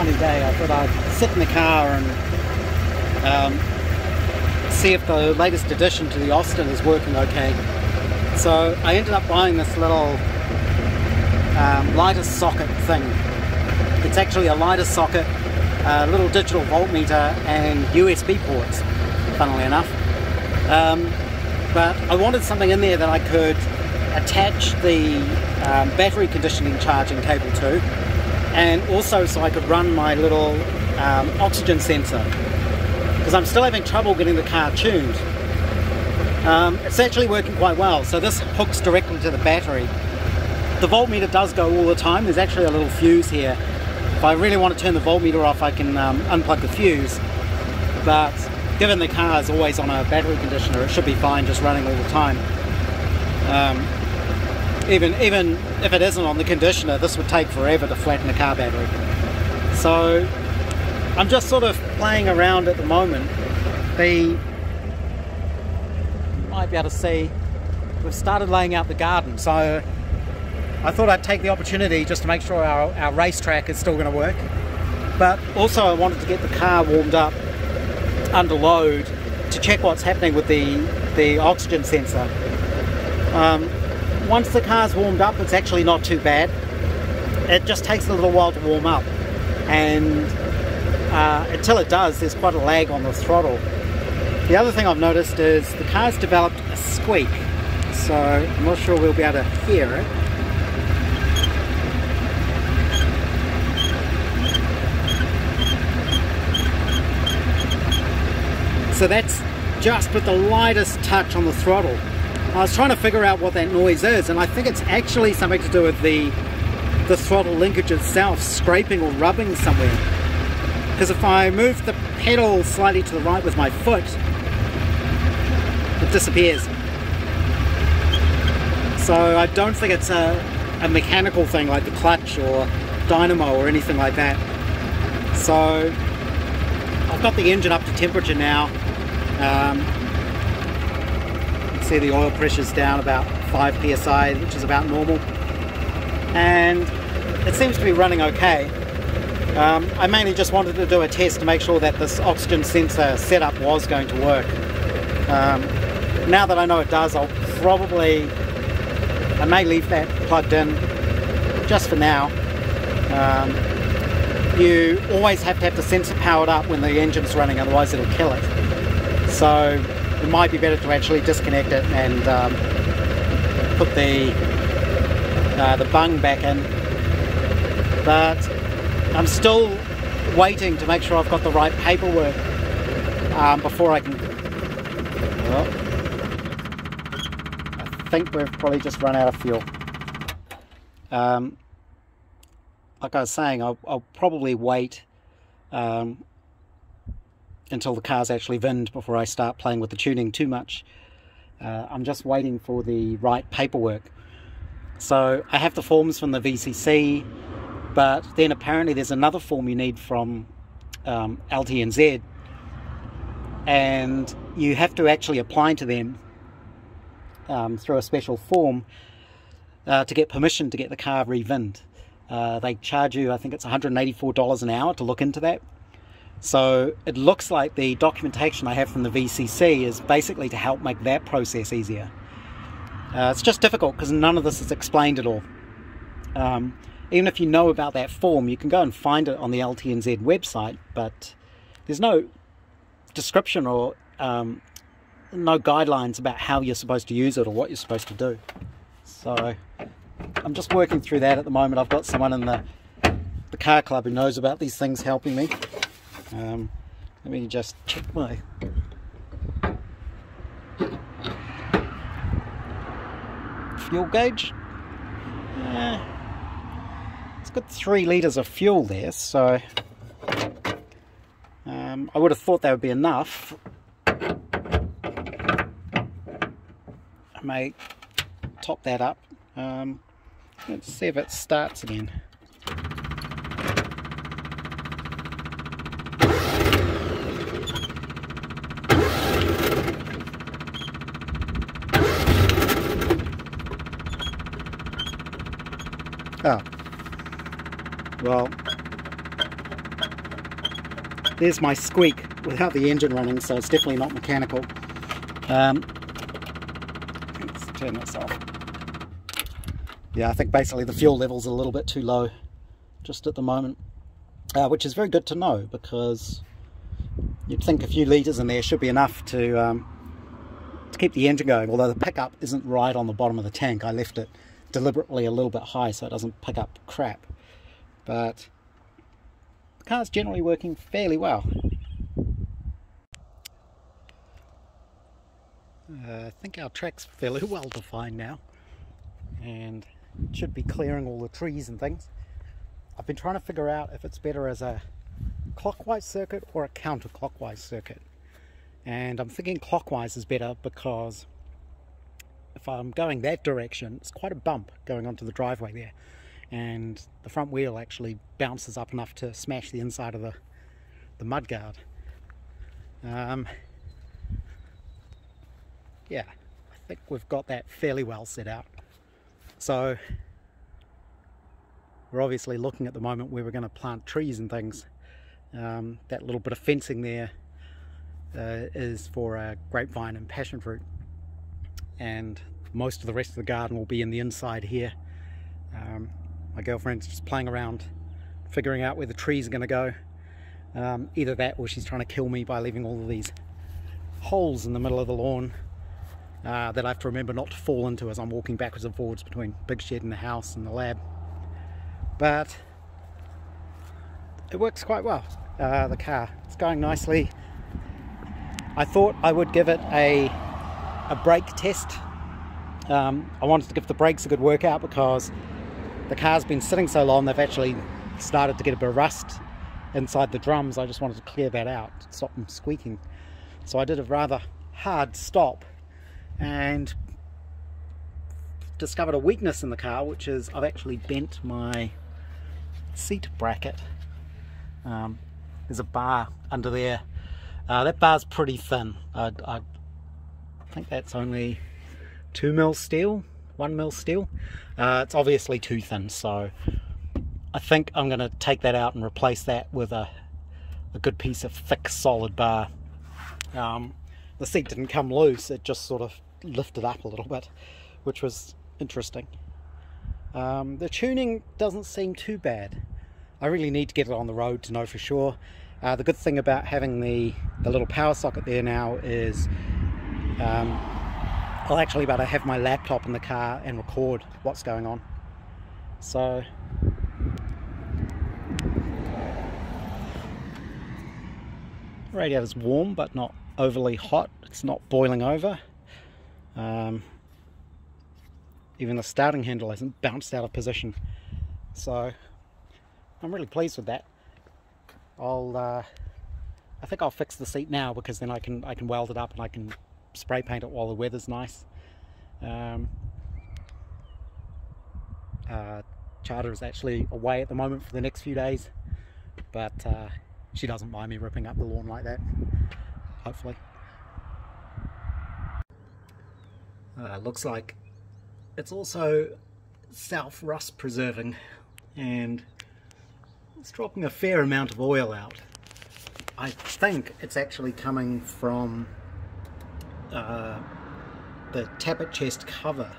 sunny day, I thought I'd sit in the car and see if the latest addition to the Austin is working okay. So I ended up buying this little lighter socket thing. It's actually a lighter socket, a little digital voltmeter and USB ports, funnily enough. But I wanted something in there that I could attach the battery conditioning charging cable to, and also so I could run my little oxygen sensor, because I'm still having trouble getting the car tuned. It's actually working quite well. So this hooks directly to the battery. The voltmeter does go all the time. There's actually a little fuse here. If I really want to turn the voltmeter off, I can unplug the fuse, but given the car is always on a battery conditioner, it should be fine just running all the time. Even if it isn't on the conditioner, this would take forever to flatten the car battery. So I'm just sort of playing around at the moment. You might be able to see, we've started laying out the garden, so I thought I'd take the opportunity just to make sure our racetrack is still going to work. But also I wanted to get the car warmed up under load to check what's happening with the oxygen sensor. Once the car's warmed up, it's actually not too bad. It just takes a little while to warm up, and until it does, there's quite a lag on the throttle. The other thing I've noticed is the car's developed a squeak, so I'm not sure we'll be able to hear it. So that's just with the lightest touch on the throttle. I was trying to figure out what that noise is, and I think it's actually something to do with the throttle linkage itself scraping or rubbing somewhere. Because if I move the pedal slightly to the right with my foot, it disappears. So I don't think it's a mechanical thing like the clutch or dynamo or anything like that. So I've got the engine up to temperature now. See the oil pressure's down about 5 psi, which is about normal, and it seems to be running okay. I mainly just wanted to do a test to make sure that this oxygen sensor setup was going to work. Now that I know it does, I may leave that plugged in just for now. You always have to have the sensor powered up when the engine's running, otherwise it'll kill it. So it might be better to actually disconnect it and put the bung back in. But I'm still waiting to make sure I've got the right paperwork before I can... Well, I think we've probably just run out of fuel. Like I was saying, I'll probably wait until the car's actually VIN'd before I start playing with the tuning too much. I'm just waiting for the right paperwork. So I have the forms from the VCC, but then apparently there's another form you need from LTNZ, and you have to actually apply to them through a special form to get permission to get the car re-VIN'd. They charge you, I think it's $184 an hour to look into that. So it looks like the documentation I have from the VCC is basically to help make that process easier. It's just difficult because none of this is explained at all. Even if you know about that form, you can go and find it on the LTNZ website, but there's no description or no guidelines about how you're supposed to use it or what you're supposed to do. So I'm just working through that at the moment. I've got someone in the car club who knows about these things helping me. Let me just check my fuel gauge. It's got 3 litres of fuel there, so I would have thought that would be enough. I may top that up. Let's see if it starts again. Oh, well, there's my squeak without the engine running, so it's definitely not mechanical. Let's turn this off. Yeah, I think basically the fuel level's a little bit too low just at the moment, which is very good to know, because you'd think a few litres in there should be enough to keep the engine going, although the pickup isn't right on the bottom of the tank. I left it deliberately a little bit high so it doesn't pick up crap, but the car's generally working fairly well. I think our track's fairly well defined now, and should be clearing all the trees and things. I've been trying to figure out if it's better as a clockwise circuit or a counterclockwise circuit, and I'm thinking clockwise is better, because if I'm going that direction, it's quite a bump going onto the driveway there, and the front wheel actually bounces up enough to smash the inside of the mudguard. Yeah, I think we've got that fairly well set out. So we're obviously looking at the moment where we're going to plant trees and things. That little bit of fencing there is for grapevine and passion fruit, and most of the rest of the garden will be in the inside here. My girlfriend's just playing around figuring out where the trees are going to go. Either that, or she's trying to kill me by leaving all of these holes in the middle of the lawn that I have to remember not to fall into as I'm walking backwards and forwards between Big Shed and the house and the lab. But it works quite well, the car. It's going nicely. I thought I would give it a brake test. I wanted to give the brakes a good workout, because the car's been sitting so long they've actually started to get a bit of rust inside the drums. I just wanted to clear that out, stop them squeaking. So I did a rather hard stop and discovered a weakness in the car, which is I've actually bent my seat bracket. There's a bar under there. That bar's pretty thin. I think that's only 2mm steel, 1mm steel. It's obviously too thin, so I think I'm going to take that out and replace that with a good piece of thick solid bar. The seat didn't come loose, it just sort of lifted up a little bit, which was interesting. The tuning doesn't seem too bad. I really need to get it on the road to know for sure. The good thing about having the little power socket there now is I'll actually be able to have my laptop in the car and record what's going on. So the radiator's warm but not overly hot. It's not boiling over. Even the starting handle hasn't bounced out of position, so I'm really pleased with that. I think I'll fix the seat now, because then I can weld it up and I can spray paint it while the weather's nice. Charter is actually away at the moment for the next few days, but she doesn't mind me ripping up the lawn like that, hopefully. Looks like it's also self-rust preserving, and it's dropping a fair amount of oil out. I think it's actually coming from the tappet chest cover.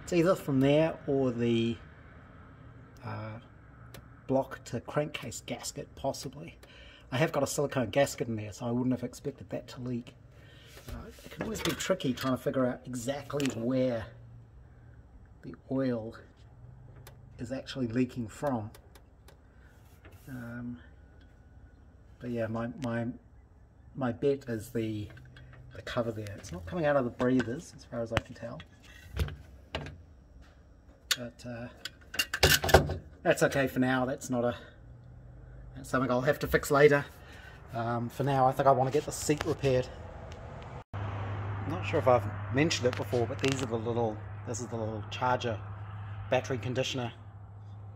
It's either from there or the block to crankcase gasket, possibly. I have got a silicone gasket in there, so I wouldn't have expected that to leak. It can always be tricky trying to figure out exactly where the oil is actually leaking from. But yeah, my bet is the cover there. It's not coming out of the breathers as far as I can tell, but that's okay for now. That's something I'll have to fix later. For now, I think I want to get the seat repaired. I'm not sure if I've mentioned it before, but this is the little charger battery conditioner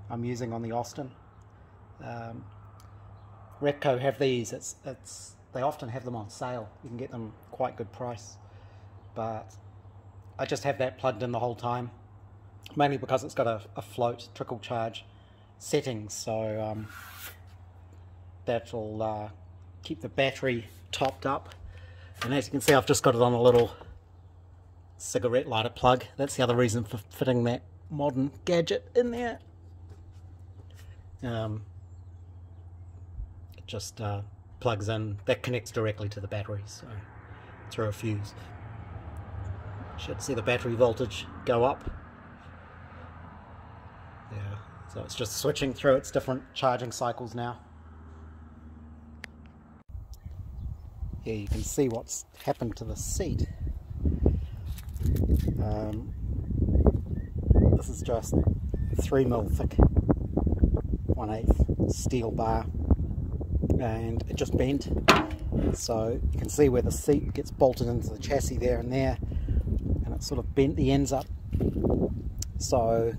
I'm using on the Austin. Repco have these. They often have them on sale. You can get them quite good price, but I just have that plugged in the whole time, mainly because it's got a float trickle charge setting, so that'll keep the battery topped up. And as you can see, I've just got it on a little cigarette lighter plug. That's the other reason for fitting that modern gadget in there. It just plugs in, that connects directly to the battery, so through a fuse. Should see the battery voltage go up. Yeah, so it's just switching through its different charging cycles now. Here you can see what's happened to the seat. This is just 3mm thick 1/8 steel bar, and it just bent. So you can see where the seat gets bolted into the chassis there, and it sort of bent the ends up. So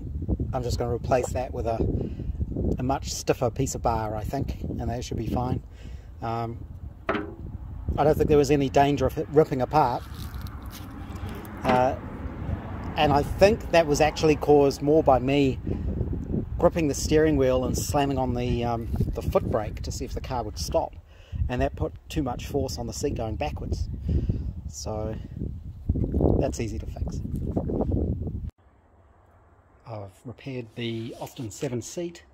I'm just going to replace that with a much stiffer piece of bar, I think, and that should be fine. I don't think there was any danger of it ripping apart, and I think that was actually caused more by me gripping the steering wheel and slamming on the foot brake to see if the car would stop, and that put too much force on the seat going backwards. So that's easy to fix. I've repaired the Austin 7 seat.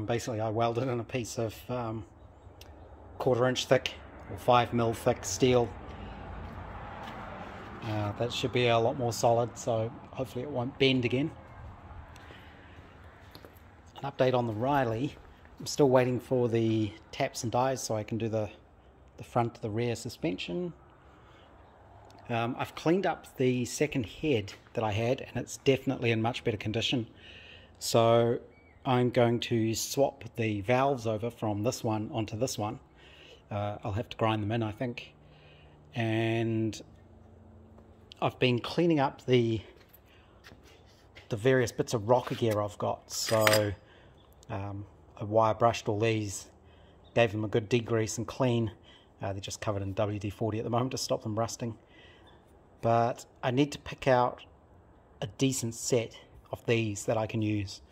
Basically I welded in a piece of 1/4 inch thick or 5mm thick steel. That should be a lot more solid, so hopefully it won't bend again. An update on the Riley. I'm still waiting for the taps and dies so I can do the front to the rear suspension. I've cleaned up the second head that I had, and it's definitely in much better condition. So I'm going to swap the valves over from this one onto this one. I'll have to grind them in, I think. And I've been cleaning up the various bits of rocker gear I've got. So I wire brushed all these, gave them a good degrease and clean. They're just covered in WD-40 at the moment to stop them rusting. But I need to pick out a decent set of these that I can use.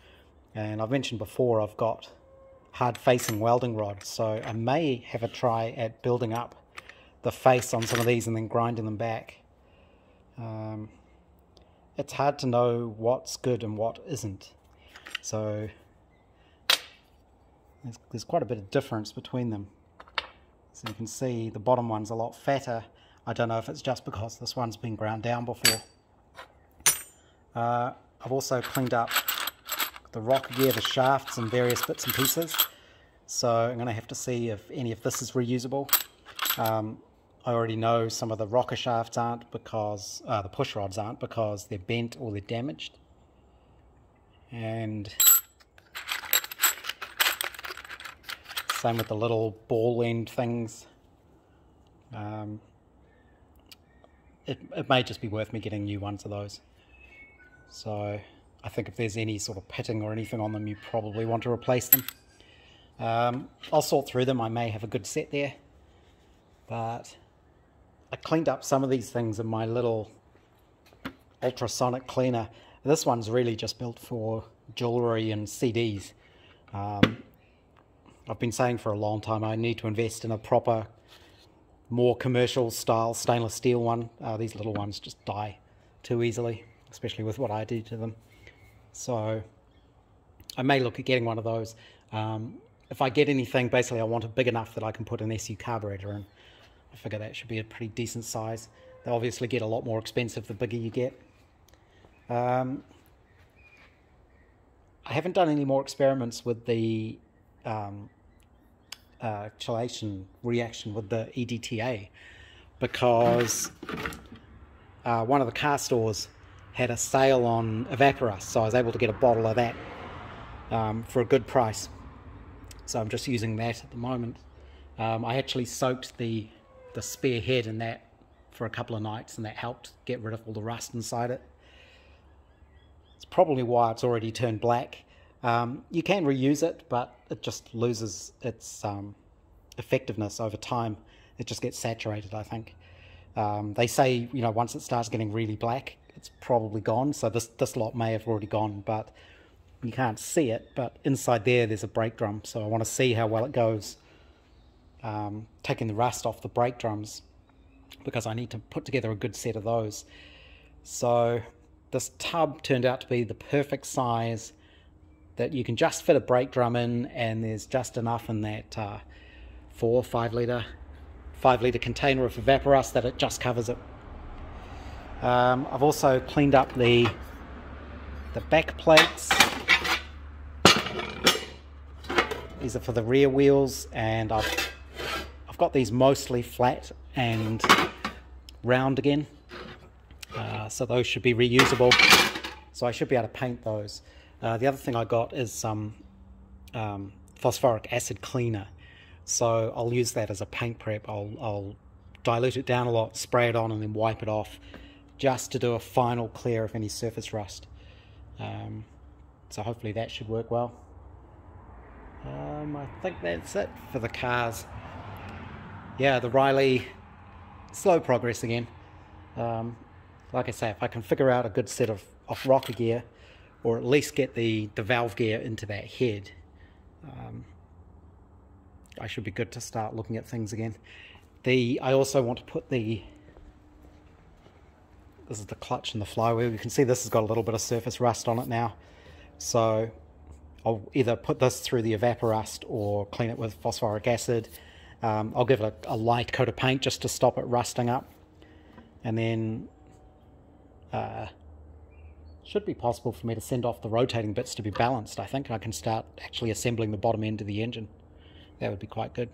And I've mentioned before I've got hard facing welding rods, so I may have a try at building up the face on some of these and then grinding them back. It's hard to know what's good and what isn't, so there's quite a bit of difference between them. So you can see the bottom one's a lot fatter. I don't know if it's just because this one's been ground down before. I've also cleaned up the rocker gear, the shafts and various bits and pieces. So I'm going to have to see if any of this is reusable. I already know some of the rocker shafts aren't because, the push rods aren't because they're bent or they're damaged. And same with the little ball end things. It may just be worth me getting new ones of those. So I think if there's any sort of pitting or anything on them, you probably want to replace them. I'll sort through them. I may have a good set there. But I cleaned up some of these things in my little ultrasonic cleaner. This one's really just built for jewellery and CDs. I've been saying for a long time I need to invest in a proper, more commercial style stainless steel one. These little ones just die too easily, especially with what I do to them. So I may look at getting one of those. If I get anything, basically I want it big enough that I can put an SU carburetor in. I figure that should be a pretty decent size. They obviously get a lot more expensive the bigger you get. I haven't done any more experiments with the chelation reaction with the EDTA because one of the car stores had a sale on Evaporust, so I was able to get a bottle of that for a good price. So I'm just using that at the moment. I actually soaked the spare head in that for a couple of nights, and that helped get rid of all the rust inside it. It's probably why it's already turned black. You can reuse it, but it just loses its effectiveness over time. It just gets saturated, I think. They say, you know, once it starts getting really black, it's probably gone. So this lot may have already gone, but you can't see it, but inside there's a brake drum, so I want to see how well it goes taking the rust off the brake drums, because I need to put together a good set of those. So this tub turned out to be the perfect size that you can just fit a brake drum in, and there's just enough in that 5 litre container of Evaporust that it just covers it. I've also cleaned up the back plates. These are for the rear wheels, and I've got these mostly flat and round again, so those should be reusable, so I should be able to paint those. The other thing I got is some phosphoric acid cleaner, so I'll use that as a paint prep. I'll dilute it down a lot, spray it on, and then wipe it off, just to do a final clear of any surface rust. So hopefully that should work well. I think that's it for the cars. Yeah, the Riley, slow progress again. Like I say, if I can figure out a good set of rocker gear, or at least get the valve gear into that head, I should be good to start looking at things again. I also want to put this is the clutch and the flywheel. You can see this has got a little bit of surface rust on it now, so I'll either put this through the Evaporust or clean it with phosphoric acid. I'll give it a light coat of paint just to stop it rusting up, and then should be possible for me to send off the rotating bits to be balanced. I think I can start actually assembling the bottom end of the engine. That would be quite good.